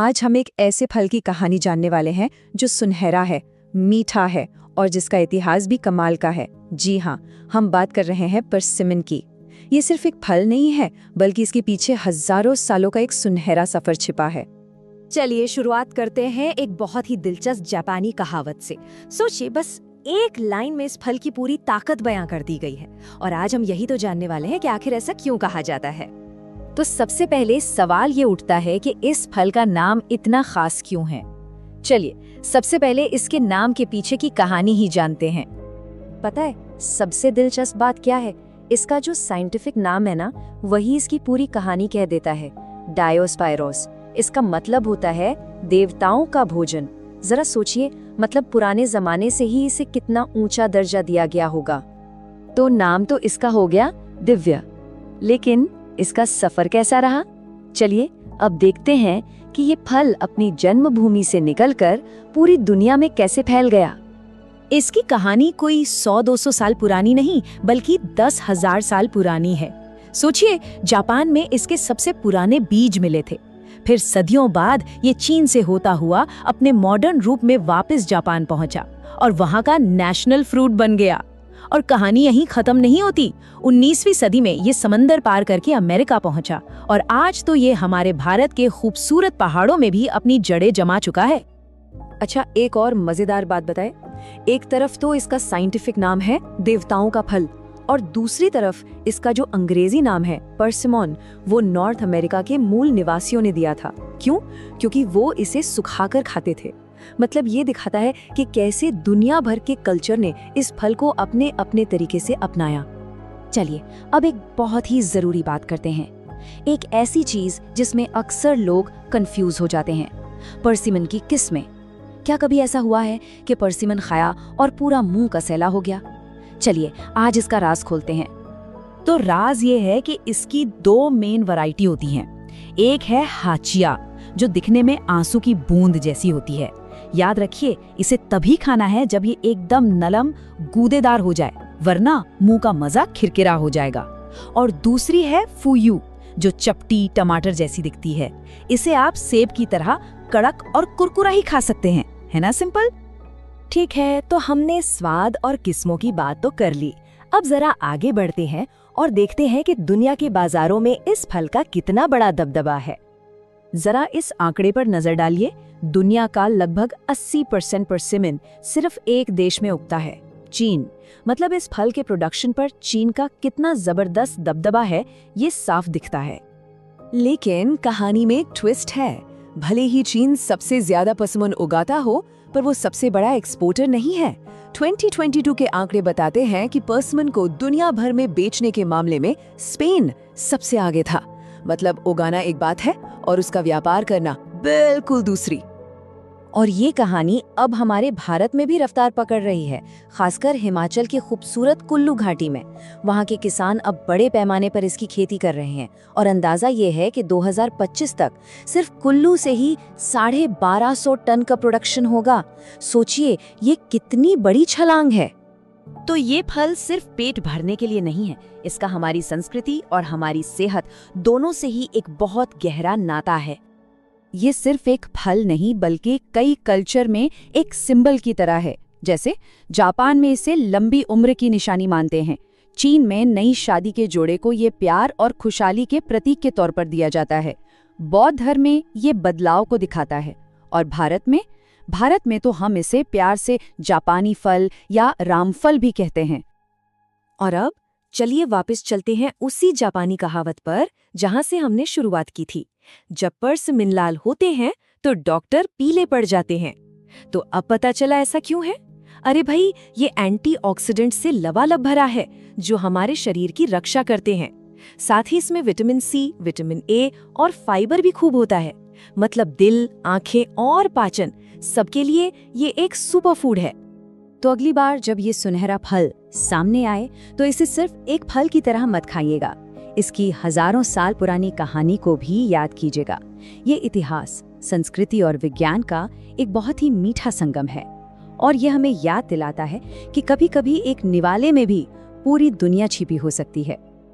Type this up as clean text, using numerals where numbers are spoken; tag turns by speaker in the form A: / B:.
A: आज हम एक ऐसे फल की कहानी जानने वाले हैं जो सुनहरा है, मीठा है और जिसका इतिहास भी कमाल का है। जी हाँ, हम बात कर रहे हैं परसिमन की। ये सिर्फ एक फल नहीं है, बल्कि इसके पीछे हजारों सालों का एक सुनहरा सफर छिपा है।
B: चलिए शुरुआत करते हैं एक बहुत ही दिलचस्प जापानी कहावत से। सोचिए, बस एक लाइन में इस फल की पूरी ताकत बयां कर दी गई है। और आज हम यही तो जानने वाले हैं कि आखिर ऐसा क्यों कहा जाता है।
A: तो सबसे पहले सवाल ये उठता है कि इस फल का नाम इतना खास क्यों है। चलिए सबसे पहले इसके नाम के पीछे की कहानी ही जानते हैं। पता है सबसे दिलचस्प बात क्या है? इसका जो साइंटिफिक नाम है ना, वही इसकी पूरी कहानी कह देता है। डायोस्पायरोस, इसका मतलब होता है देवताओं का भोजन। जरा सोचिए, मतलब पुराने जमाने से ही इसे कितना ऊंचा दर्जा दिया गया होगा। तो नाम तो इसका हो गया दिव्य, लेकिन इसका सफर कैसा रहा? चलिए अब देखते हैं कि ये फल अपनी जन्मभूमि से निकलकर पूरी दुनिया में कैसे फैल गया।
B: इसकी कहानी कोई 100-200 साल पुरानी नहीं, बल्कि 10,000 साल पुरानी है। सोचिए, जापान में इसके सबसे पुराने बीज मिले थे। फिर सदियों बाद ये चीन से होता हुआ अपने मॉडर्न रूप में वापस जापान पहुंचा और वहां का नेशनल फ्रूट बन गया। और कहानी यहीं खत्म नहीं होती। 19वीं सदी में ये समंदर पार करके अमेरिका पहुंचा और आज तो ये हमारे भारत के खूबसूरत पहाड़ों में भी अपनी जड़ें जमा चुका है।
A: अच्छा, एक और मजेदार बात बताए। एक तरफ तो इसका साइंटिफिक नाम है देवताओं का फल, और दूसरी तरफ इसका जो अंग्रेजी नाम है परसिमन, वो नॉर्थ अमेरिका के मूल निवासियों ने दिया था। क्यों? क्योंकि वो इसे सुखाकर खाते थे। मतलब ये दिखाता है कि कैसे दुनिया भर के कल्चर ने इस फल को अपने अपने तरीके से अपनाया। चलिए अब एक बहुत ही जरूरी बात करते हैं, एक ऐसी चीज जिसमें अक्सर लोग कंफ्यूज हो जाते हैं। परसिमन की किस्में। क्या कभी ऐसा हुआ है कि परसिमन खाया और पूरा मुंह कसैला हो गया? चलिए आज इसका राज खोलते हैं।
B: तो राज ये है कि इसकी 2 मेन वैरायटी होती हैं। एक है हाचिया, जो दिखने में आंसू की बूंद जैसी होती है। याद रखिए, इसे तभी खाना है जब ये एकदम नरम गूदेदार हो जाए, वरना मुंह का मजा खिरकिरा हो जाएगा। और दूसरी है फुयू, जो चपटी टमाटर जैसी दिखती है। इसे आप सेब की तरह कड़क और कुरकुरा ही खा सकते हैं, है ना सिंपल? ठीक है, तो हमने स्वाद और किस्मों की बात तो कर ली। अब जरा आगे बढ़ते हैं और देखते हैं कि दुनिया के बाजारों में इस फल का कितना बड़ा दबदबा है। जरा इस आंकड़े पर नजर डालिए। दुनिया का लगभग 80% परसिमन सिर्फ एक देश में उगता है, चीन। मतलब इस फल के प्रोडक्शन पर चीन का कितना जबरदस्त दबदबा है, ये साफ दिखता है।
A: लेकिन कहानी में एक ट्विस्ट है। भले ही चीन सबसे ज्यादा परसिमन उगाता हो, पर वो सबसे बड़ा एक्सपोर्टर नहीं है। 2022 के आंकड़े बताते हैं कि परसिमन को दुनिया भर में बेचने के मामले में स्पेन सबसे आगे था। मतलब उगाना एक बात है और उसका व्यापार करना बिल्कुल दूसरी। और ये कहानी अब हमारे भारत में भी रफ्तार पकड़ रही है, खासकर हिमाचल की खूबसूरत कुल्लू घाटी में। वहाँ के किसान अब बड़े पैमाने पर इसकी खेती कर रहे हैं और अंदाजा ये है कि 2025 तक सिर्फ कुल्लू से ही 1250 टन का प्रोडक्शन होगा। सोचिए ये कितनी बड़ी छलांग है।
B: तो ये फल सिर्फ पेट भरने के लिए नहीं है, इसका हमारी संस्कृति और हमारी सेहत दोनों से ही एक बहुत गहरा नाता है।
A: ये सिर्फ एक फल नहीं, बल्कि कई कल्चर में एक सिंबल की तरह है। जैसे जापान में इसे लंबी उम्र की निशानी मानते हैं। चीन में नई शादी के जोड़े को ये प्यार और खुशहाली के प्रतीक के तौर पर दिया जाता है। बौद्ध धर्म में ये बदलाव को दिखाता है। और भारत में तो हम इसे प्यार से जापानी फल या रामफल भी कहते हैं। और अब चलिए वापस चलते हैं उसी जापानी कहावत पर जहां से हमने शुरुआत की थी। जब परसिमन लाल होते हैं तो डॉक्टर पीले पड़ जाते हैं। तो अब पता चला ऐसा क्यों है? अरे भाई, ये एंटीऑक्सीडेंट से लबालब भरा है, जो हमारे शरीर की रक्षा करते हैं। साथ ही इसमें विटामिन सी, विटामिन ए और फाइबर भी खूब होता है। मतलब दिल, आंखें और पाचन सबके लिए ये एक सुपर फूड है। तो अगली बार जब ये सुनहरा फल सामने आए तो इसे सिर्फ एक फल की तरह मत खाइएगा। इसकी हजारों साल पुरानी कहानी को भी याद कीजिएगा। ये इतिहास, संस्कृति और विज्ञान का एक बहुत ही मीठा संगम है। और ये हमें याद दिलाता है कि कभी-कभी एक निवाले में भी पूरी दुनिया छिपी हो सकती है।